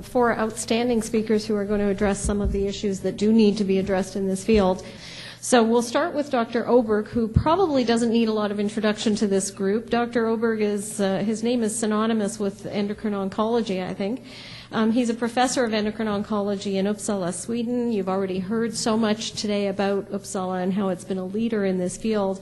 four outstanding speakers who are going to address some of the issues that do need to be addressed in this field. So we'll start with Dr. Oberg, who probably doesn't need a lot of introduction to this group. Dr. Oberg is, his name is synonymous with endocrine oncology, I think. He's a professor of endocrine oncology in Uppsala, Sweden. You've already heard so much today about Uppsala and how it's been a leader in this field.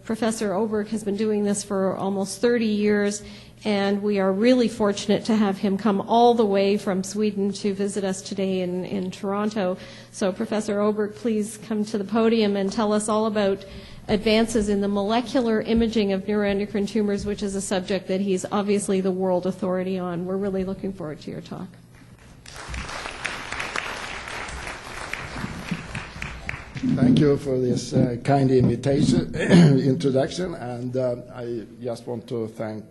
Professor Oberg has been doing this for almost 30 years, and we are really fortunate to have him come all the way from Sweden to visit us today in Toronto. So Professor Oberg, please come to the podium and tell us all about advances in the molecular imaging of neuroendocrine tumors, which is a subject that he's obviously the world authority on. We're really looking forward to your talk. Thank you for this kind introduction, and I just want to thank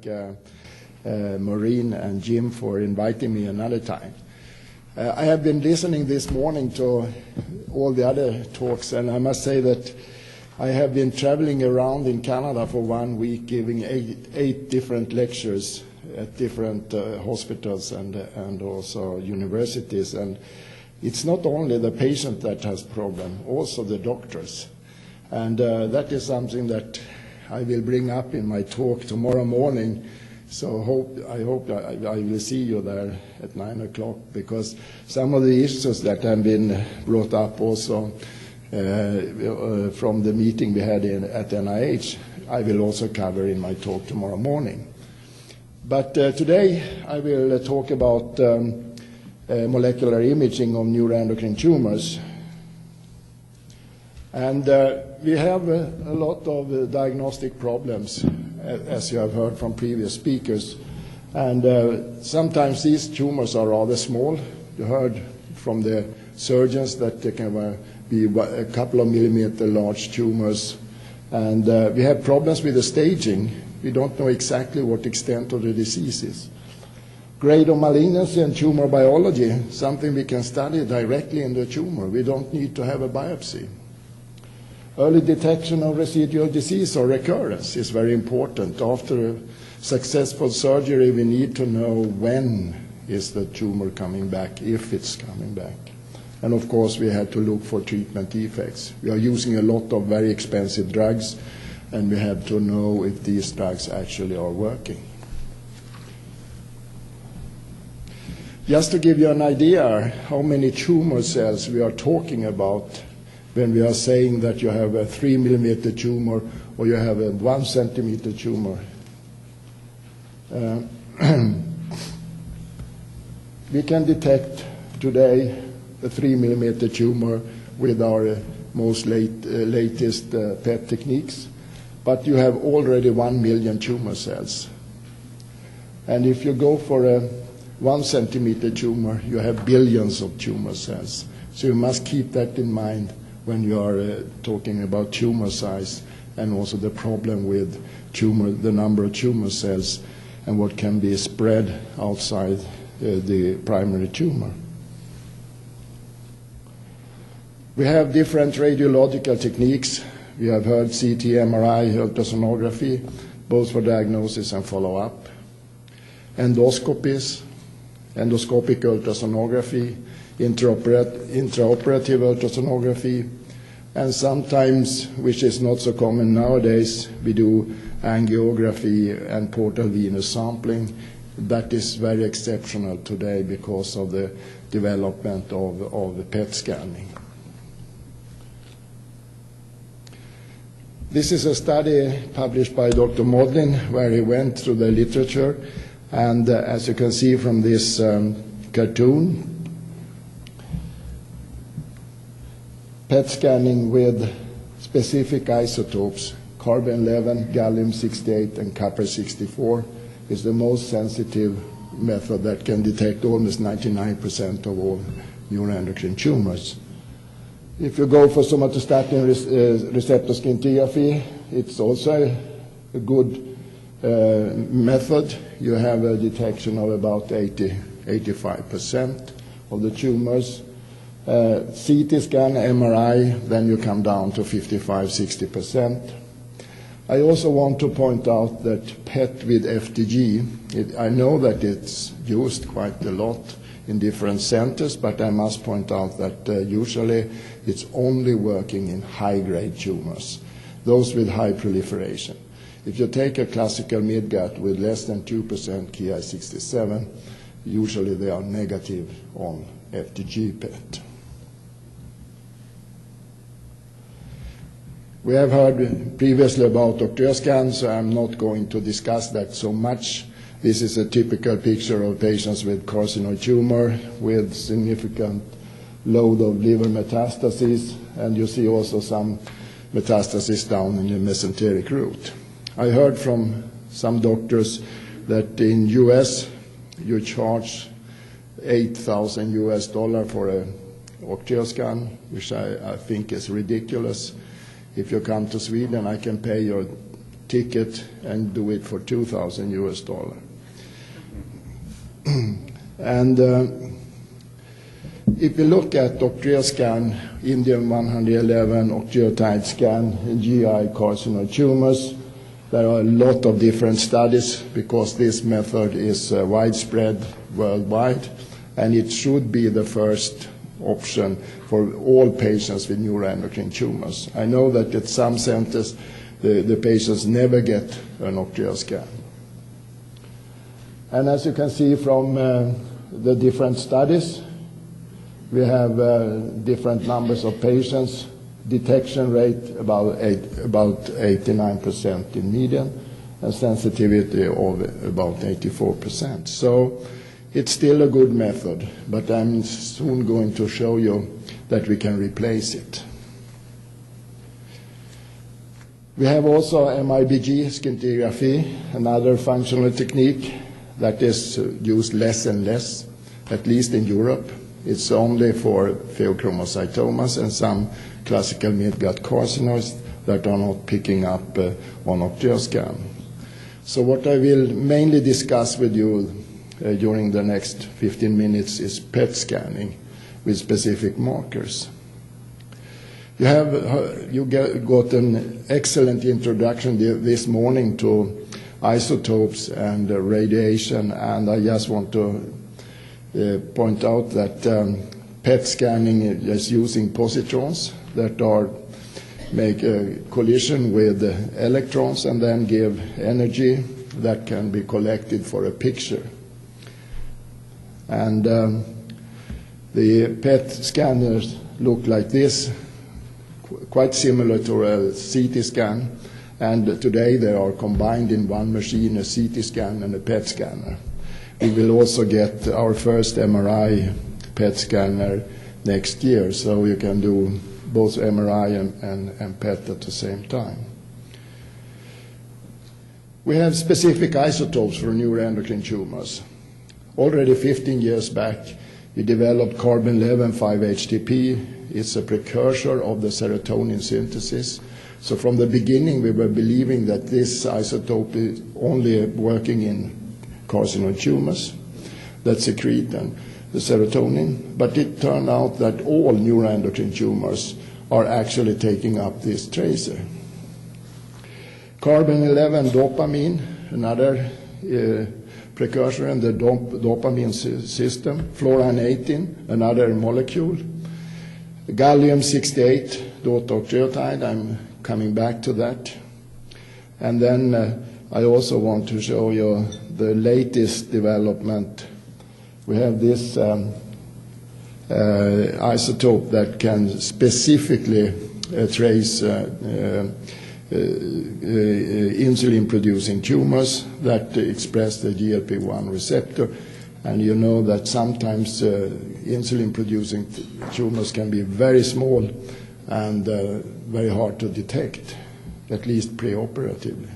Maureen and Jim for inviting me another time. I have been listening this morning to all the other talks, and I must say that I have been traveling around in Canada for 1 week, giving eight different lectures at different hospitals and also universities. And it's not only the patient that has problem, also the doctors. And that is something that I will bring up in my talk tomorrow morning. So I hope I will see you there at 9 o'clock, because some of the issues that have been brought up also from the meeting we had at NIH, I will also cover in my talk tomorrow morning. But today I will talk about molecular imaging of neuroendocrine tumors. And we have a lot of diagnostic problems, as you have heard from previous speakers. And sometimes these tumors are rather small. You heard from the surgeons that they can be a couple of millimeter large tumors. And we have problems with the staging. We don't know exactly what extent of the disease is. Grade of malignancy and tumor biology, something we can study directly in the tumor. We don't need to have a biopsy. Early detection of residual disease or recurrence is very important. After a successful surgery, we need to know when is the tumor coming back, if it's coming back. And of course, we have to look for treatment effects. We are using a lot of very expensive drugs, and we have to know if these drugs actually are working. Just to give you an idea how many tumor cells we are talking about when we are saying that you have a 3 millimeter tumor or you have a 1 centimeter tumor. We can detect today a 3 millimeter tumor with our most latest PET techniques, but you have already 1 million tumor cells. And if you go for a 1 centimeter tumor, you have billions of tumor cells. So you must keep that in mind when you are talking about tumor size, and also the problem with tumor, the number of tumor cells and what can be spread outside the primary tumor. We have different radiological techniques. We have heard CT, MRI, ultrasonography, both for diagnosis and follow-up. Endoscopies, endoscopic ultrasonography, intraoperative ultrasonography, and sometimes, which is not so common nowadays, we do angiography and portal venous sampling. That is very exceptional today because of the development of PET scanning. This is a study published by Dr. Modlin, where he went through the literature, and as you can see from this cartoon, PET scanning with specific isotopes, carbon-11, gallium-68, and copper-64, is the most sensitive method that can detect almost 99% of all neuroendocrine tumors. If you go for somatostatin receptor scintigraphy, it's also a good method. You have a detection of about 85% of the tumors. CT scan, MRI, then you come down to 55-60%. I also want to point out that PET with FDG, I know that it's used quite a lot in different centers, but I must point out that usually it's only working in high-grade tumors, those with high proliferation. If you take a classical midgut with less than 2% Ki-67, usually they are negative on FDG PET. We have heard previously about octreoscan, so I'm not going to discuss that so much. This is a typical picture of patients with carcinoid tumor with significant load of liver metastases, and you see also some metastasis down in the mesenteric root. I heard from some doctors that in US you charge $8,000 for a octreoscan, which I think is ridiculous. If you come to Sweden, I can pay your ticket and do it for $2,000. And if you look at octreoscan, Indium 111 octreotide scan in GI carcinoid tumors, there are a lot of different studies because this method is widespread worldwide, and it should be the first option for all patients with neuroendocrine tumors. I know that at some centers the patients never get an octreoscan. And as you can see from the different studies, we have different numbers of patients, detection rate about 89% in median, and sensitivity of about 84%. So it's still a good method, but I'm soon going to show you that we can replace it. We have also MIBG scintigraphy, another functional technique that is used less and less, at least in Europe. It's only for pheochromocytomas and some classical midgut carcinoids that are not picking up on octreoscan. So what I will mainly discuss with you during the next 15 minutes is PET scanning with specific markers. You got an excellent introduction this morning to isotopes and radiation, and I just want to point out that PET scanning is using positrons that make a collision with electrons and then give energy that can be collected for a picture. And the PET scanners look like this, quite similar to a CT scan, and today they are combined in one machine, a CT scan and a PET scanner. We will also get our first MRI PET scanner next year, so you can do both MRI and PET at the same time. We have specific isotopes for neuroendocrine tumors. Already 15 years back, we developed carbon-11 5-HTP. It's a precursor of the serotonin synthesis. So from the beginning, we were believing that this isotope is only working in carcinoid tumors that secrete the serotonin. But it turned out that all neuroendocrine tumors are actually taking up this tracer. Carbon-11 dopamine, another precursor in the dopamine system. Fluorine-18, another molecule. Gallium-68 octreotide, I'm coming back to that. And then I also want to show you the latest development. We have this isotope that can specifically trace insulin-producing tumors that express the GLP-1 receptor. And you know that sometimes insulin-producing tumors can be very small and very hard to detect, at least preoperatively.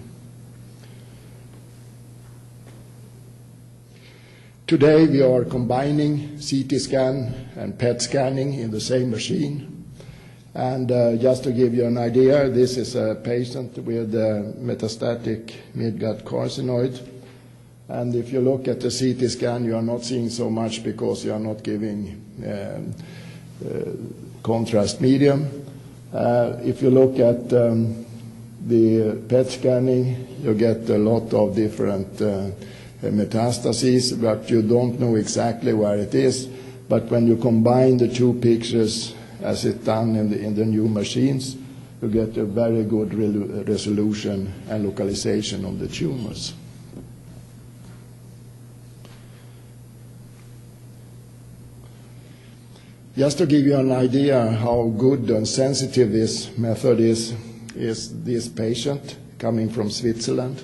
Today we are combining CT scan and PET scanning in the same machine. And just to give you an idea, this is a patient with metastatic midgut carcinoid. And if you look at the CT scan, you are not seeing so much because you are not giving contrast medium. If you look at the PET scanning, you get a lot of different metastases, but you don't know exactly where it is. But when you combine the two pictures, as it's done in the new machines, you get a very good resolution and localization of the tumors. Just to give you an idea how good and sensitive this method is this patient coming from Switzerland.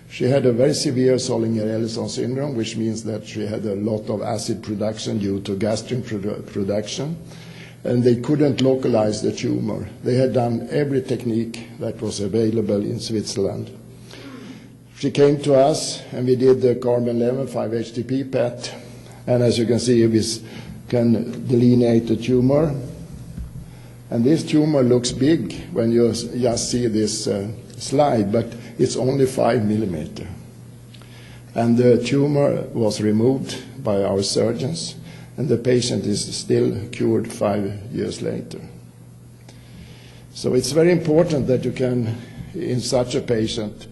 She had a very severe Zollinger-Ellison syndrome, which means that she had a lot of acid production due to gastrin production, and they couldn't localize the tumor. They had done every technique that was available in Switzerland. She came to us, and we did the carbon-11 5-HTP PET, and as you can see, we can delineate the tumor. And this tumor looks big when you just see this slide, but it's only 5 millimeters. And the tumor was removed by our surgeons, and the patient is still cured 5 years later. So it's very important that you can, in such a patient,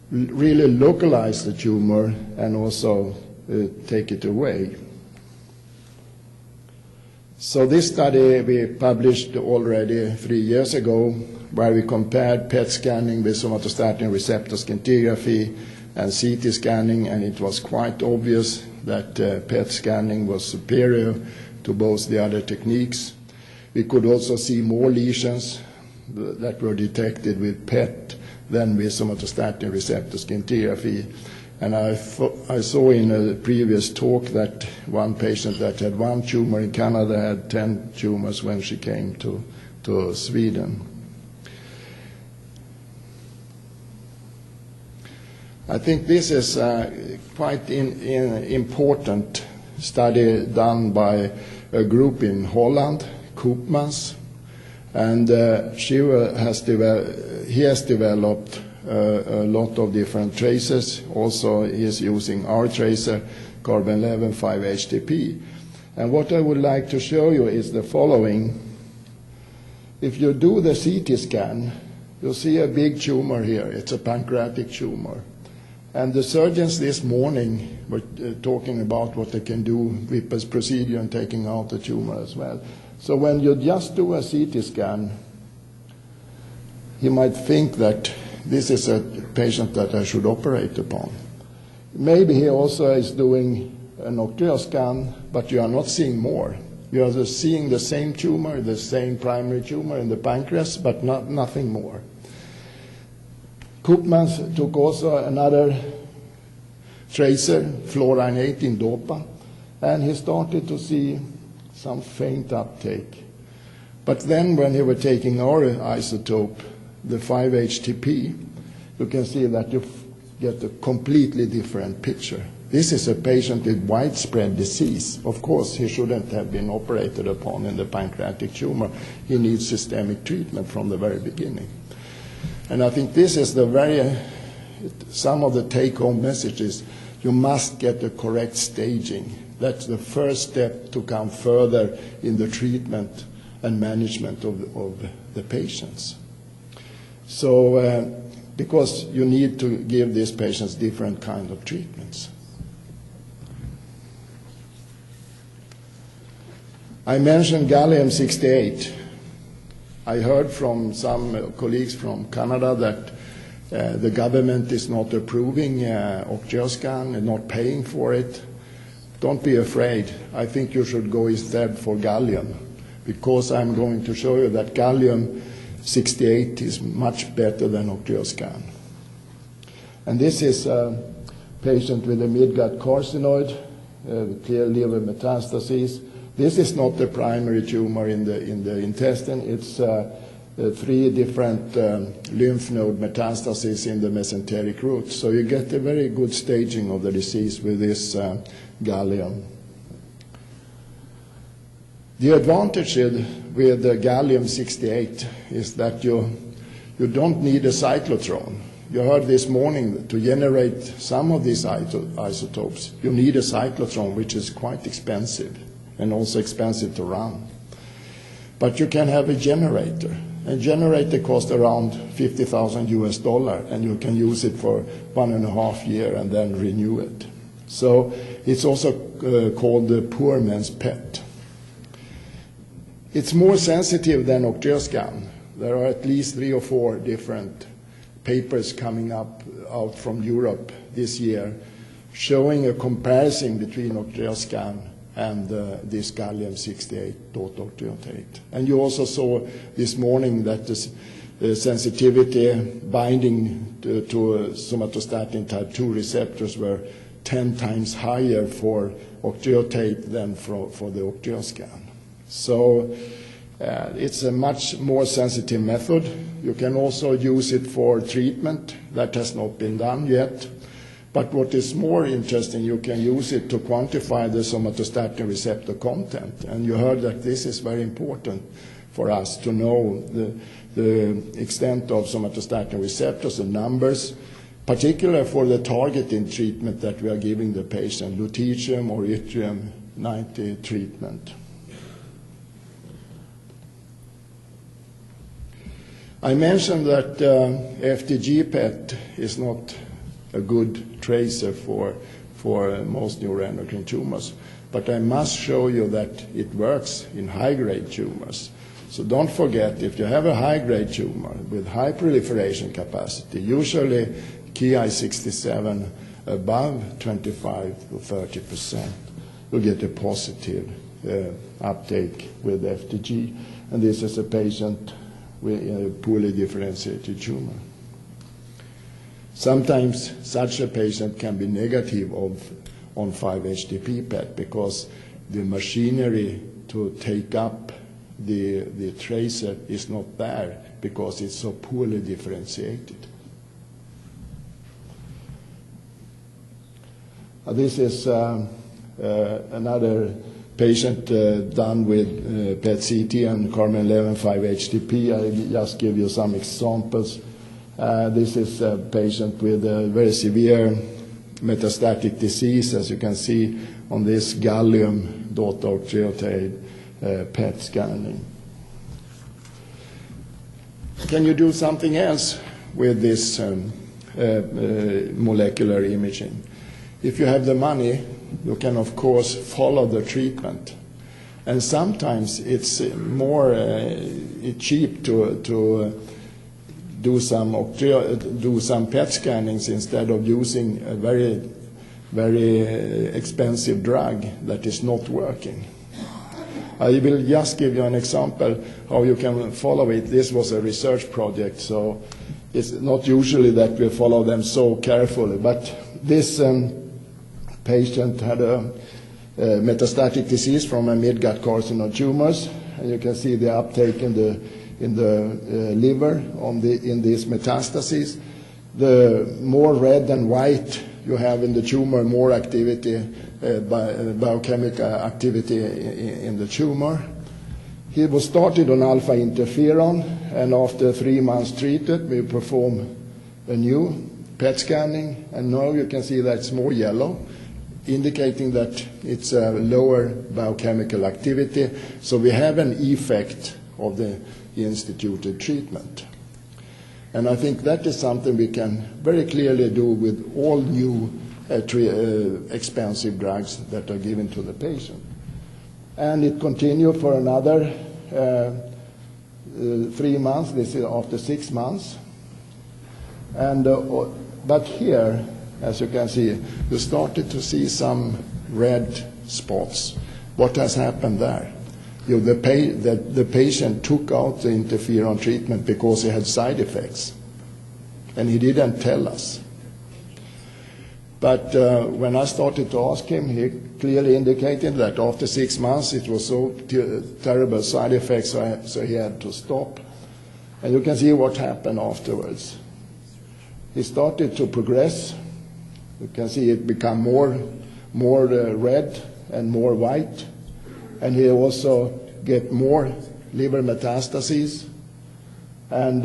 really localize the tumor and also take it away. So this study we published already 3 years ago, where we compared PET scanning with somatostatin receptor scintigraphy and CT scanning, and it was quite obvious that PET scanning was superior to both the other techniques. We could also see more lesions that were detected with PET than with somatostatin receptor scintigraphy. And I saw in a previous talk that one patient that had 1 tumor in Canada had 10 tumors when she came to Sweden. I think this is quite important study done by a group in Holland, Koopmans, and he has developed a lot of different tracers. Also, he is using our tracer, carbon-11 5-HTP. And what I would like to show you is the following. If you do the CT scan, you'll see a big tumor here. It's a pancreatic tumor. And the surgeons this morning were talking about what they can do with this procedure and taking out the tumor as well. So when you just do a CT scan, you might think that this is a patient that I should operate upon. Maybe he also is doing an octreoscan scan, but you are not seeing more. You are just seeing the same tumor, the same primary tumor in the pancreas, but nothing more. Koopmans took also another tracer, fluorine 18 DOPA, and he started to see some faint uptake. But then when he was taking our isotope, the 5-HTP, you can see that you get a completely different picture. This is a patient with widespread disease. Of course, he shouldn't have been operated upon in the pancreatic tumor. He needs systemic treatment from the very beginning. And I think this is some of the take-home messages. You must get the correct staging. That's the first step to come further in the treatment and management of the patients. So, because you need to give these patients different kind of treatments. I mentioned gallium-68. I heard from some colleagues from Canada that the government is not approving octreoscan and not paying for it. Don't be afraid. I think you should go instead for gallium, because I'm going to show you that gallium-68 is much better than octreoscan. And this is a patient with a midgut carcinoid, clear liver metastases. This is not the primary tumor in the intestine. It's 3 different lymph node metastases in the mesenteric root. So you get a very good staging of the disease with this gallium. The advantage with the gallium-68 is that you don't need a cyclotron. You heard this morning, to generate some of these isotopes, you need a cyclotron, which is quite expensive and also expensive to run. But you can have a generator. and generator costs around $50,000, and you can use it for 1.5 years and then renew it. So it's also called the poor man's pet. It's more sensitive than octreoscan. There are at least 3 or 4 different papers coming out from Europe this year showing a comparison between octreoscan and this gallium-68 dot octreotide. And you also saw this morning that the sensitivity binding to somatostatin type 2 receptors were 10 times higher for octreotide than for the octreoscan. So it's a much more sensitive method. You can also use it for treatment. That has not been done yet. But what is more interesting, you can use it to quantify the somatostatin receptor content. And you heard that this is very important for us to know the extent of somatostatin receptors and numbers, particularly for the targeting treatment that we are giving the patient, lutetium or yttrium-90 treatment. I mentioned that FDG PET is not a good tracer for most neuroendocrine tumors, but I must show you that it works in high-grade tumors. So don't forget, if you have a high-grade tumor with high proliferation capacity, usually Ki-67 above 25 to 30%, you'll get a positive uptake with FDG. And this is a patient with a poorly differentiated tumor. Sometimes such a patient can be negative on 5-HTP PET because the machinery to take up the tracer is not there because it's so poorly differentiated. This is another patient done with PET-CT and Carmen-11 5-HTP. I just give you some examples. This is a patient with a very severe metastatic disease, as you can see on this gallium dot octreotide PET scanning. Can you do something else with this molecular imaging? If you have the money, you can of course follow the treatment, and sometimes it's more cheap to do some PET scannings instead of using a very, very expensive drug that is not working. I will just give you an example how you can follow it. This was a research project, so it's not usually that we follow them so carefully, but this patient had a metastatic disease from a mid-gut carcinoid tumors, and you can see the uptake in the liver in these metastases. The more red and white you have in the tumor, more activity, biochemical activity in the tumor. He was started on alpha interferon, and after 3 months treated, we perform a new PET scanning, and now you can see that it's more yellow, indicating that it's a lower biochemical activity. So we have an effect of the instituted treatment. And I think that is something we can very clearly do with all new expensive drugs that are given to the patient. And it continued for another 3 months. This is after 6 months. And but here, as you can see, you started to see some red spots. What has happened there? The patient took out the interferon treatment because he had side effects, and he didn't tell us. But when I started to ask him, he clearly indicated that after 6 months it was so terrible side effects, so he had to stop. And you can see what happened afterwards. He started to progress. You can see it become more red and more white. And he also get more liver metastases. And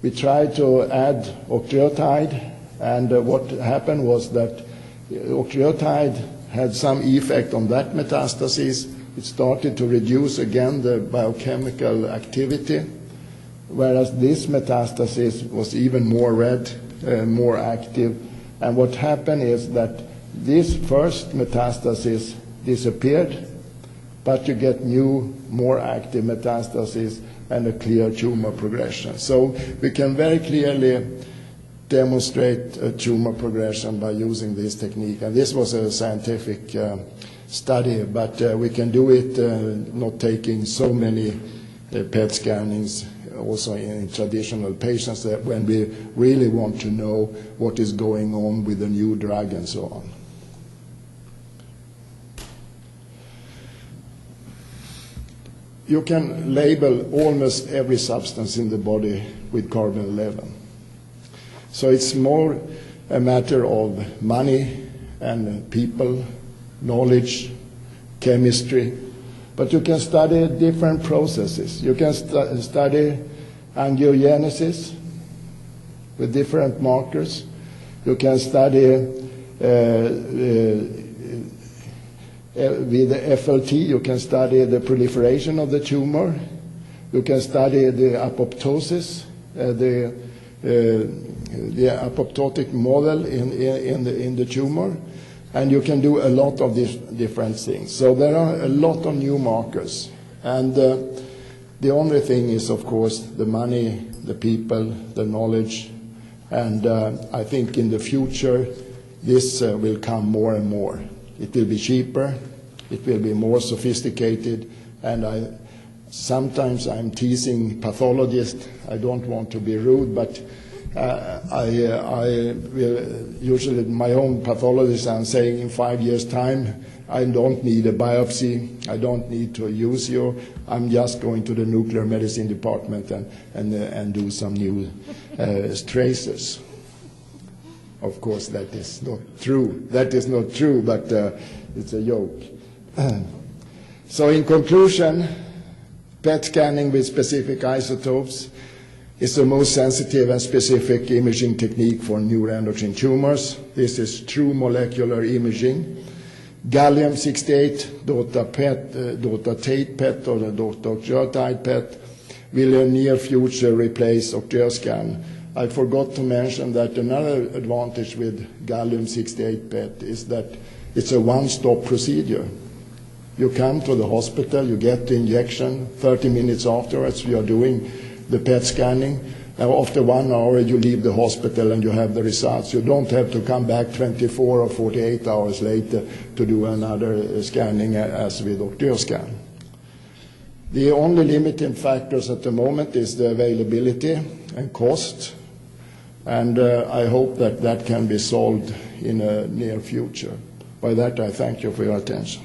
we tried to add octreotide, and what happened was that octreotide had some effect on that metastasis. It started to reduce again the biochemical activity, whereas this metastasis was even more red, more active. And what happened is that this first metastasis disappeared, but you get new, more active metastasis and a clear tumor progression. So we can very clearly demonstrate a tumor progression by using this technique. And this was a scientific study, but we can do it not taking so many PET scannings also in traditional patients that when we really want to know what is going on with the new drug and so on. You can label almost every substance in the body with carbon-11. So it's more a matter of money and people, knowledge, chemistry. But you can study different processes. You can study angiogenesis with different markers. You can study with the FLT, you can study the proliferation of the tumor. You can study the apoptosis, the apoptotic model in the tumor. And you can do a lot of these different things. So there are a lot of new markers. And the only thing is, of course, the money, the people, the knowledge. And I think in the future, this will come more and more. It will be cheaper, it will be more sophisticated, and sometimes I'm teasing pathologists. I don't want to be rude, but I will usually, my own pathologist, I'm saying in 5 years' time, I don't need a biopsy, I don't need to use you, I'm just going to the nuclear medicine department and do some new tracers. Of course, that is not true. That is not true, but it's a joke. So in conclusion, PET scanning with specific isotopes is the most sensitive and specific imaging technique for neuroendocrine tumors. This is true molecular imaging. Gallium-68 DOTA-Tate PET or the DOTA PET will in the near future replace Octreoscan. I forgot to mention that another advantage with gallium-68 PET is that it's a one-stop procedure. You come to the hospital, you get the injection, 30 minutes afterwards you are doing the PET scanning. And after 1 hour you leave the hospital and you have the results. You don't have to come back 24 or 48 hours later to do another scanning as with Octreoscan. The only limiting factors at the moment is the availability and cost. And I hope that that can be solved in a near future. By that, I thank you for your attention.